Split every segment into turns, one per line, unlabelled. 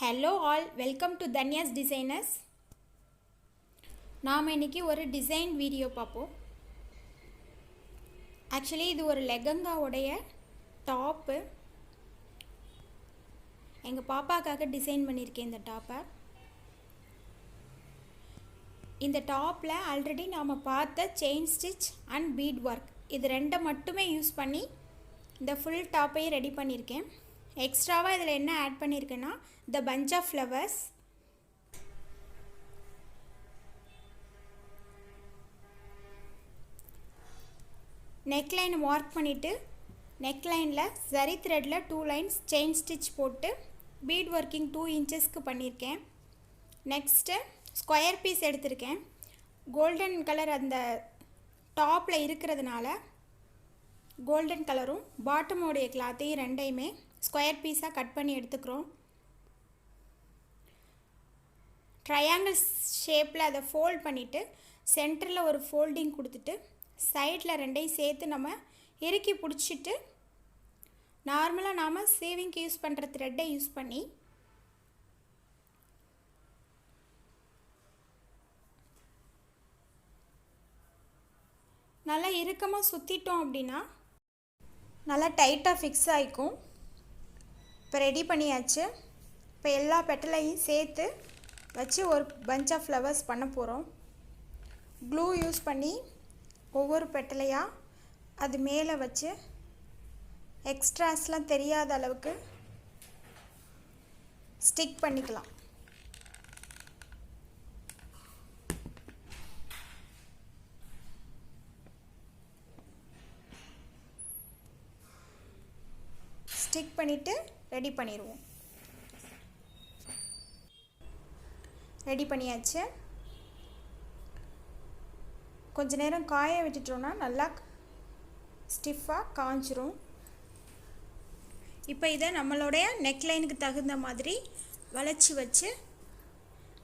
Hello all, welcome to Dhanyas Designers. நாம் இன்னைக்கு ஒரு டிசைன் வீடியோ பார்ப்போம். ஆக்சுவலி இது ஒரு லெஹங்கா உடைய டாப். எங்க பாப்பாக்காக டிசைன் பண்ணிருக்கேன் இந்த டாப்பை. இந்த டாப்ல ஆல்ரெடி நாம பார்த்த chain stitch and beat work இது ரெண்டை மட்டுமே யூஸ் பண்ணி இந்த ஃபுல் டாப்பை ரெடி பண்ணியிருக்கேன். எக்ஸ்ட்ராவா இதில் என்ன ஆட் பண்ணியிருக்கேன்னா the bunch of flowers, neckline mark பண்ணிட்டு necklineல zari threadல 2 lines chain stitch போட்டு bead working 2 inchesக்கு பண்ணியிருக்கேன். நெக்ஸ்ட் ஸ்கொயர் பீஸ் எடுத்திருக்கேன். கோல்டன் கலர் அந்த டாப்ல இருக்கிறதுனால கோல்டன் கலரும் பாட்டமோடைய கிளாத்தையும் ரெண்டையுமே ஸ்கொயர் பீஸாக கட் பண்ணி எடுத்துக்கிறோம். ட்ரையாங்கிள் ஷேப்பில் அதை ஃபோல்ட் பண்ணிவிட்டு சென்டரில் ஒரு ஃபோல்டிங் கொடுத்துட்டு சைடில் ரெண்டையும் சேர்த்து நம்ம இறுக்கி பிடிச்சிட்டு நார்மலாக நாம் சேவிங்க்கு யூஸ் பண்ணுற த்ரெட்டை யூஸ் பண்ணி நல்லா இறுக்கமாக சுற்றிட்டோம் அப்படின்னா நல்லா டைட்டாக ஃபிக்ஸ் ஆகிக்கும். இப்போ ரெடி பண்ணியாச்சு. இப்போ எல்லா பெட்டலையும் சேர்த்து வச்சு ஒரு பஞ்ச் ஆஃப் ஃப்ளவர்ஸ் பண்ண போகிறோம். க்ளூ யூஸ் பண்ணி ஒவ்வொரு பெட்டலையாக அது மேலே வச்சு எக்ஸ்ட்ராஸ்லாம் தெரியாத அளவுக்கு ஸ்டிக் பண்ணிக்கலாம். ஸ்டிக் பண்ணிவிட்டு ரெடி பண்ணிடுவோம். ரெடி பண்ணியாச்சு. கொஞ்ச நேரம் காய விட்டுட்டோம்னா நல்லா ஸ்டிஃபாக காஞ்சிரும். இப்போ இதை நம்மளுடைய நெக்லைனுக்கு தகுந்த மாதிரி வளைச்சி வச்சு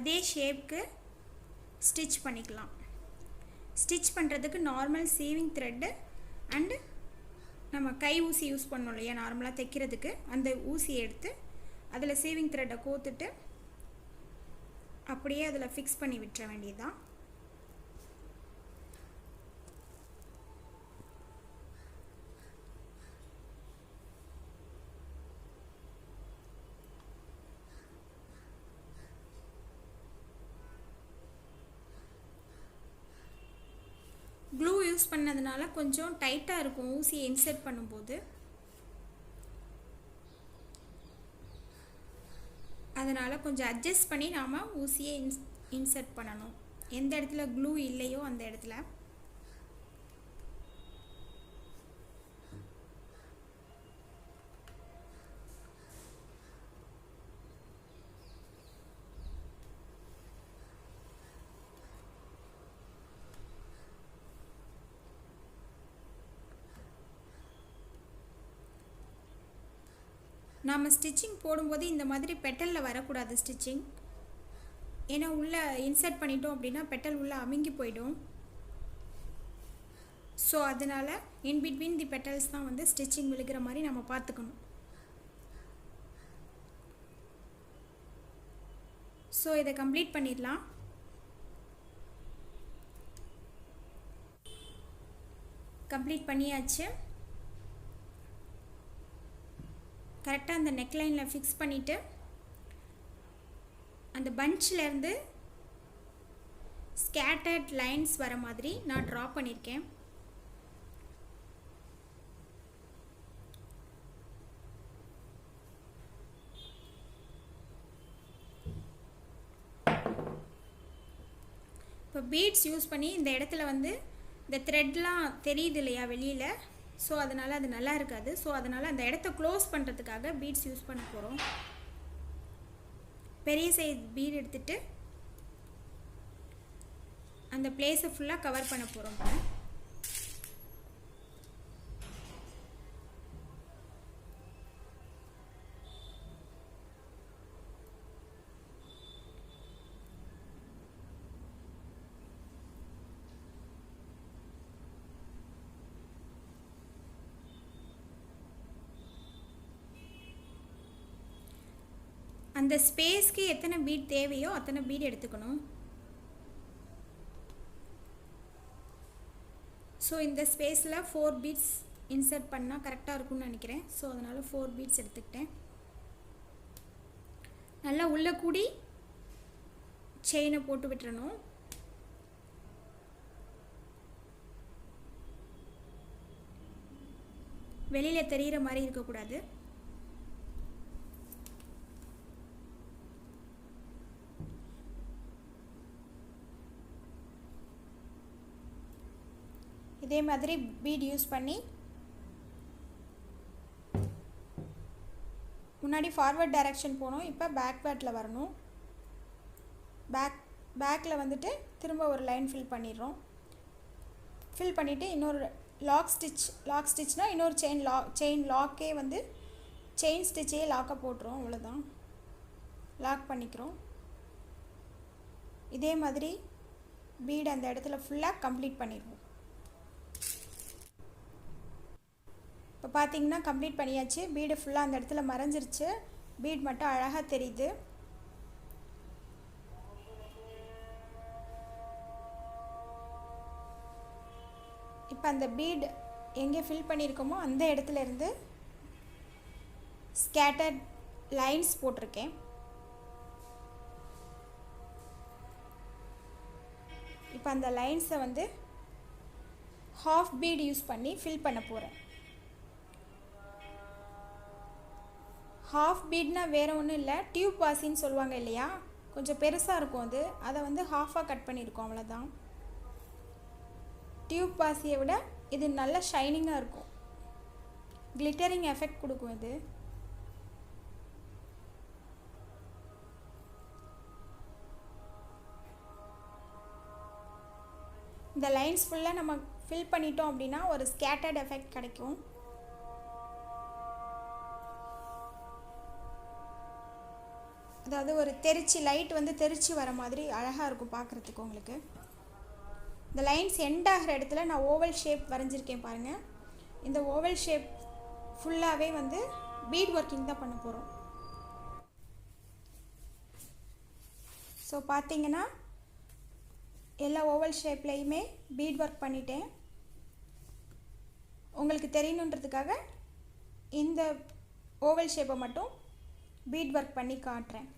அதே ஷேப்க்கு ஸ்டிச் பண்ணிக்கலாம். ஸ்டிச் பண்ணுறதுக்கு நார்மல் சீவிங் த்ரெட்டு அண்டு நம்ம கை ஊசி யூஸ் பண்ணோம் இல்லையா நார்மலாக தைக்கிறதுக்கு, அந்த ஊசியை எடுத்து அதில் சீவிங் த்ரெட்டை கோத்துட்டு அப்படியே அதில் ஃபிக்ஸ் பண்ணி விட்டுற வேண்டியதுதான். க்ளூ யூஸ் பண்ணதுனால கொஞ்சம் டைட்டாக இருக்கும் ஊசியை இன்சர்ட் பண்ணும்போது. அதனால் கொஞ்சம் அட்ஜஸ்ட் பண்ணி நாம் ஊசியை இன்சர்ட் பண்ணணும். எந்த இடத்துல க்ளூ இல்லையோ அந்த இடத்துல. நாம் ஸ்டிச்சிங் போடும்போது இந்த மாதிரி பெட்டலில் வரக்கூடாது ஸ்டிச்சிங். ஏன்னா உள்ளே இன்சர்ட் பண்ணிட்டோம் அப்படின்னா பெட்டல் உள்ளே அமுங்கி போயிடும். ஸோ அதனால் இன் பிட்வீன் தி பெட்டல்ஸ் தான் வந்து ஸ்டிச்சிங் விழுகிற மாதிரி நம்ம பார்த்துக்கணும். ஸோ இதை கம்ப்ளீட் பண்ணிடலாம். கம்ப்ளீட் பண்ணியாச்சு. கரெக்டாக அந்த நெக்லைனில் ஃபிக்ஸ் பண்ணிவிட்டு அந்த பஞ்சிலேருந்து ஸ்கேட்டர்ட் லைன்ஸ் வர மாதிரி நான் ட்ரா பண்ணியிருக்கேன். இப்போ பீட்ஸ் யூஸ் பண்ணி இந்த இடத்துல வந்து இந்த த்ரெட்லாம் தெரியுது இல்லையா வெளியில், ஸோ அதனால் அது நல்லா இருக்காது. ஸோ அதனால் அந்த இடத்த க்ளோஸ் பண்ணுறதுக்காக பீட்ஸ் யூஸ் பண்ண போகிறோம். பெரிய சைஸ் பீட் எடுத்துகிட்டு அந்த பிளேஸை ஃபுல்லாக கவர் பண்ண போகிறோம். அந்த அந்த ஸ்பேஸ்க்கு எத்தனை பீட் தேவையோ அத்தனை பீட் எடுத்துக்கணும். ஸோ இந்த ஸ்பேஸில் 4 பீட்ஸ் இன்சர்ட் பண்ணால் கரெக்டாக இருக்கும்னு நினைக்கிறேன். ஸோ அதனால் 4 பீட்ஸ் எடுத்துக்கிட்டேன். நல்லா உள்ள கூடி செயினை போட்டு விட்டுறணும். வெளியில் தெரிகிற மாதிரி இருக்கக்கூடாது. இதே மாதிரி பீட் யூஸ் பண்ணி முன்னாடி ஃபார்வர்ட் டைரக்ஷன் போகணும். இப்போ பேக்வேர்டில் வரணும். பேக்கில் வந்துட்டு திரும்ப ஒரு லைன் ஃபில் பண்ணிடுறோம். ஃபில் பண்ணிவிட்டு இன்னொரு லாக் ஸ்டிச்னால் இன்னொரு செயின் லாக்கே வந்து செயின் ஸ்டிச்சே லாக்கை போட்டுரும். அவ்வளோதான், லாக் பண்ணிக்கிறோம். இதே மாதிரி பீட் அந்த இடத்துல ஃபுல்லாக கம்ப்ளீட் பண்ணிடுவோம். இப்போ பார்த்தீங்கன்னா கம்ப்ளீட் பண்ணியாச்சு. பீடு ஃபுல்லாக அந்த இடத்துல மறைஞ்சிருச்சு. பீட் மட்டும் அழகாக தெரியுது. இப்போ அந்த பீட் எங்கே ஃபில் பண்ணியிருக்கோமோ அந்த இடத்துல இருந்து ஸ்கேட்டர்ட் லைன்ஸ் போட்டிருக்கேன். இப்போ அந்த லைன்ஸை வந்து ஹாஃப் பீட் யூஸ் பண்ணி ஃபில் பண்ண போகிறேன். ஹாஃப் பீட்னா வேறு ஒன்றும் இல்லை, டியூப் வாசின்னு சொல்லுவாங்க இல்லையா, கொஞ்சம் பெருசாக இருக்கும் அது. அதை வந்து ஹாஃபாக கட் பண்ணியிருக்கோம், அவ்வளோதான். டியூப் வாசியை விட இது நல்ல ஷைனிங்காக இருக்கும், கிளிட்டரிங் எஃபெக்ட் கொடுக்கும் இது. இந்த லைன்ஸ் ஃபுல்லாக நம்ம ஃபில் பண்ணிட்டோம் அப்படின்னா ஒரு ஸ்கேட்டர்ட் எஃபெக்ட் கிடைக்கும். அதாவது ஒரு லைட் வந்து தெரிச்சு வர மாதிரி அழகாக இருக்கும் பார்க்குறதுக்கு உங்களுக்கு. இந்த லைன்ஸ் எண்ட் ஆகிற இடத்துல நான் ஓவல் ஷேப் வரைஞ்சிருக்கேன் பாருங்கள். இந்த ஓவல் ஷேப் ஃபுல்லாகவே வந்து பீட் ஒர்க்கிங் தான் பண்ண போகிறோம். ஸோ பார்த்தீங்கன்னா எல்லா ஓவல் ஷேப்லேயுமே பீட் ஒர்க் பண்ணிட்டேன். உங்களுக்கு தெரியணுன்றதுக்காக இந்த ஓவல் ஷேப்பை மட்டும் பீட் ஒர்க் பண்ணி காட்டுறேன்.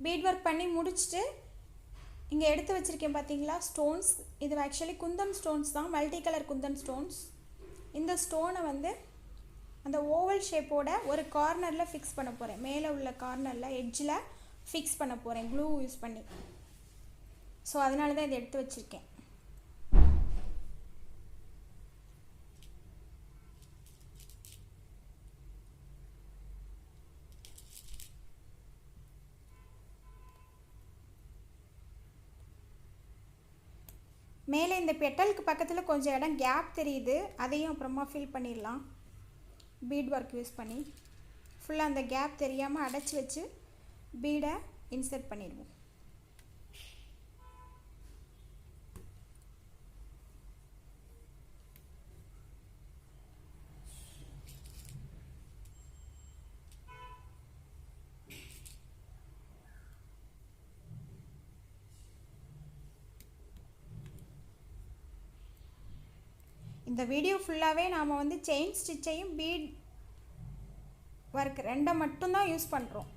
பீட் ஒர்க் பண்ணி முடிச்சுட்டு இங்கே எடுத்து வச்சுருக்கேன் பார்த்தீங்களா ஸ்டோன்ஸ். இது ஆக்சுவலி குந்தன் ஸ்டோன்ஸ் தான், மல்டி கலர் குந்தன் ஸ்டோன்ஸ். இந்த ஸ்டோனை வந்து அந்த ஓவல் ஷேப்போட ஒரு கார்னரில் ஃபிக்ஸ் பண்ண போகிறேன். மேலே உள்ள கார்னரில் எட்ஜில் ஃபிக்ஸ் பண்ண போகிறேன் க்ளூ யூஸ் பண்ணி. ஸோ அதனால தான் இதை எடுத்து வச்சுருக்கேன். மேலே இந்த பெட்டலுக்கு பக்கத்தில் கொஞ்சம் இடம் கேப் தெரியுது, அதையும் அப்புறமா ஃபில் பண்ணிடலாம் பீட் ஒர்க் யூஸ் பண்ணி. ஃபுல்லாக அந்த கேப் தெரியாமல் அடைச்சி வச்சு பீடை இன்சர்ட் பண்ணிடுவோம். இந்த வீடியோ ஃபுல்லாகவே நாம் வந்து செயின் ஸ்டிச்சையும் பீட் ஒர்க் ரெண்டை மட்டும்தான் யூஸ் பண்ணுறோம்.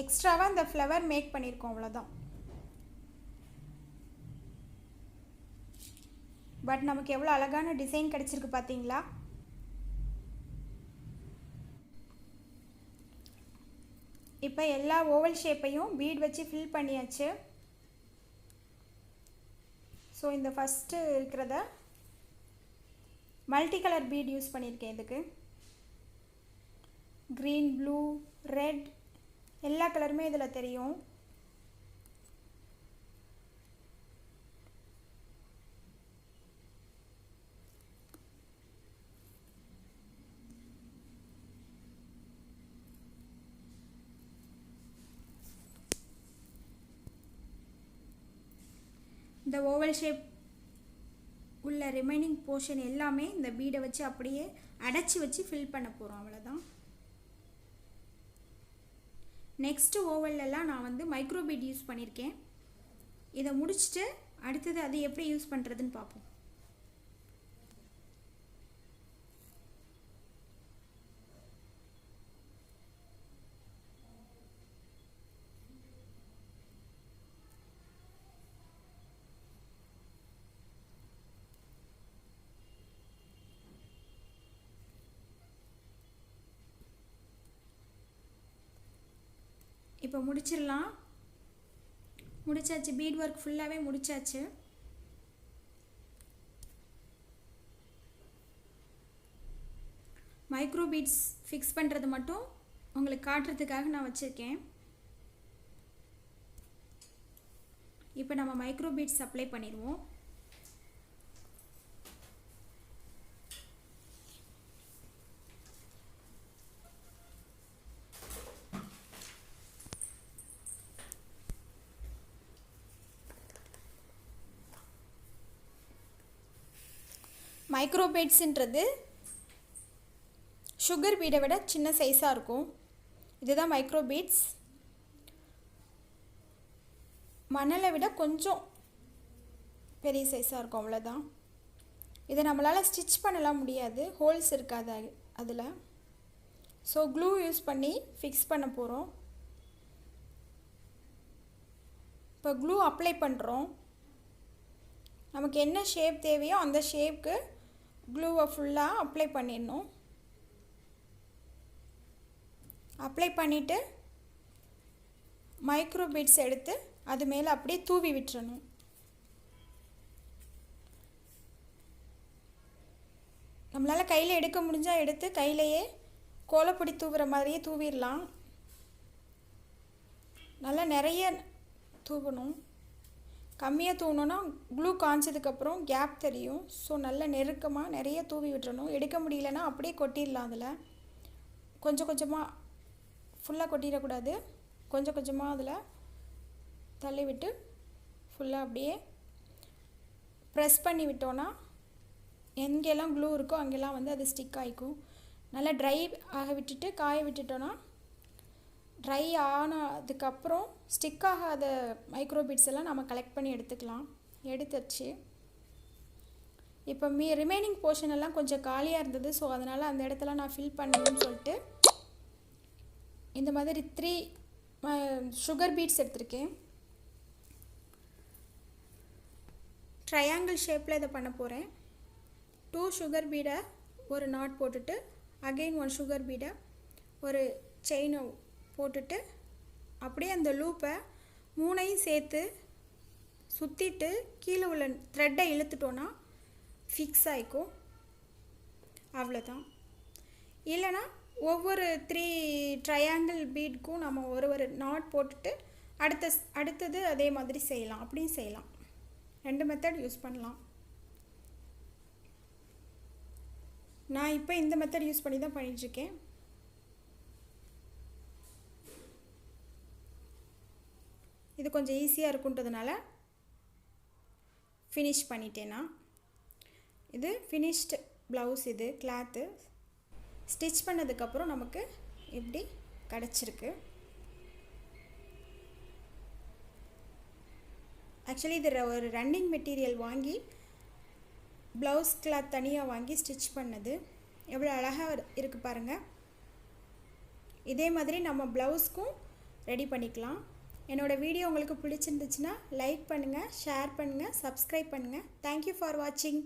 எக்ஸ்ட்ராவாக இந்த ஃப்ளவர் மேக் பண்ணியிருக்கோம், அவ்வளோதான். பட் நமக்கு எவ்வளோ அழகான டிசைன் கிடச்சிருக்கு பார்த்தீங்களா. இப்போ எல்லா ஓவல் ஷேப்பையும் பீட் வச்சு ஃபில் பண்ணியாச்சு. ஸோ இந்த ஃபஸ்ட்டு இருக்கிறத மல்டி கலர் பீட் யூஸ் பண்ணியிருக்கேன். இதுக்கு க்ரீன், ப்ளூ, ரெட் எல்லா கலருமே இதில் தெரியும். இந்த ஓவல் ஷேப் உள்ள ரிமைனிங் போர்ஷன் எல்லாமே இந்த பீடை வச்சு அப்படியே அடைச்சி வச்சு ஃபில் பண்ண போகிறோம். அவ்வளோதான். நெக்ஸ்ட்டு ஓவல்லாம் நான் வந்து மைக்ரோ பீட் யூஸ் பண்ணியிருக்கேன். இதை முடிச்சுட்டு அடுத்தது அது எப்படி யூஸ் பண்ணுறதுன்னு பார்ப்போம். இப்போ முடிச்சிடலாம். முடிச்சாச்சு. பீட் ஒர்க் ஃபுல்லாகவே முடிச்சாச்சு. மைக்ரோ பீட்ஸ் ஃபிக்ஸ் பண்ணுறது மட்டும் உங்களுக்கு காட்டுறதுக்காக நான் வச்சுருக்கேன். இப்போ நம்ம மைக்ரோ பீட்ஸ் அப்ளை பண்ணிடுவோம். மைக்ரோ பீட்ஸுன்றது சுகர் பீடை விட சின்ன சைஸாக இருக்கும். இதுதான் மைக்ரோ பீட்ஸ். மணலை விட கொஞ்சம் பெரிய சைஸாக இருக்கும். அவ்வளோதான். இதை நம்மளால் ஸ்டிச் பண்ணலாம் முடியாது, ஹோல்ஸ் இருக்காது அதில். ஸோ க்ளூ யூஸ் பண்ணி ஃபிக்ஸ் பண்ண போகிறோம். இப்போ க்ளூ அப்ளை பண்ணுறோம். நமக்கு என்ன ஷேப் தேவையோ அந்த ஷேப்க்கு க்ளூவை ஃபுல்லாக அப்ளை பண்ணிடணும். அப்ளை பண்ணிவிட்டு மைக்ரோ பீட்ஸ் எடுத்து அது மேலே அப்படியே தூவி விட்டுறணும். நம்மளால் கையில் எடுக்க முடிஞ்சால் எடுத்து கையிலையே கோலப்பொடி தூவுற மாதிரியே தூவிடலாம். நல்லா நிறைய தூவணும். கம்மியாக தூவணுன்னா க்ளூ காய்ச்சதுக்கப்புறம் கேப் தெரியும். ஸோ நல்லா நெருக்கமாக நிறைய தூவி விட்டுறணும். எடுக்க முடியலன்னா அப்படியே கொட்டிடலாம். அதில் கொஞ்சம் கொஞ்சமாக ஃபுல்லாக கொட்டிடக்கூடாது. கொஞ்சம் கொஞ்சமாக அதில் தள்ளி விட்டு ஃபுல்லாக அப்படியே ப்ரெஸ் பண்ணி விட்டோன்னா எங்கெல்லாம் க்ளூ இருக்கோ அங்கெல்லாம் வந்து அது ஸ்டிக் ஆகிக்கும். நல்லா ட்ரை ஆக விட்டுட்டு காய விட்டுட்டோன்னா ட்ரை ஆனதுக்கப்புறம் ஸ்டிக் ஆகாத மைக்ரோ பீட்ஸ் எல்லாம் நம்ம கலெக்ட் பண்ணி எடுத்துக்கலாம். எடுத்துருச்சு. இப்போ ரிமைனிங் போர்ஷன் எல்லாம் கொஞ்சம் காலியாக இருந்தது. ஸோ அதனால் அந்த இடத்துல நான் ஃபில் பண்ணணும்னு சொல்லிட்டு இந்த மாதிரி 3 சுகர் பீட்ஸ் எடுத்திருக்கேன். ட்ரையாங்கிள் ஷேப்பில் இதை பண்ண போகிறேன். 2 சுகர் பீடை ஒரு நாட் போட்டுட்டு அகெயின் 1 சுகர் பீடை ஒரு செயினை போட்டுட்டு அப்படியே அந்த லூப்பை 3ஐயும் சேர்த்து சுற்றிட்டு கீழே உள்ள த்ரெட்டை இழுத்துட்டோன்னா ஃபிக்ஸ் ஆகிக்கும். அவ்வளோதான். இல்லைனா ஒவ்வொரு 3 ட்ரையாங்கிள் பீட்க்கும் நம்ம ஒரு நாட் போட்டுட்டு அடுத்தது அதே மாதிரி செய்யலாம். அப்படியும் செய்யலாம். 2 மெத்தட் யூஸ் பண்ணலாம். நான் இப்போ இந்த மெத்தட் யூஸ் பண்ணி தான் பண்ணிகிட்ருக்கேன். இது கொஞ்சம் ஈஸியாக இருக்குன்றதுனால ஃபினிஷ் பண்ணிட்டேன்னா. இது ஃபினிஷ்டு ப்ளவுஸ். இது கிளாத்து ஸ்டிச் பண்ணதுக்கப்புறம் நமக்கு இப்படி கிடச்சிருக்கு. ஆக்சுவலி இது ஒரு ரன்னிங் மெட்டீரியல் வாங்கி ப்ளவுஸ் கிளாத் தனியாக வாங்கி ஸ்டிச் பண்ணது. எவ்வளோ அழகாக இருக்குது பாருங்கள். இதே மாதிரி நம்ம ப்ளவுஸ்க்கும் ரெடி பண்ணிக்கலாம். என்னோடய வீடியோ உங்களுக்கு பிடிச்சிருந்துச்சுன்னா லைக் பண்ணுங்கள், ஷேர் பண்ணுங்கள், சப்ஸ்கிரைப் பண்ணுங்கள். தேங்க்யூ ஃபார் வாட்சிங்.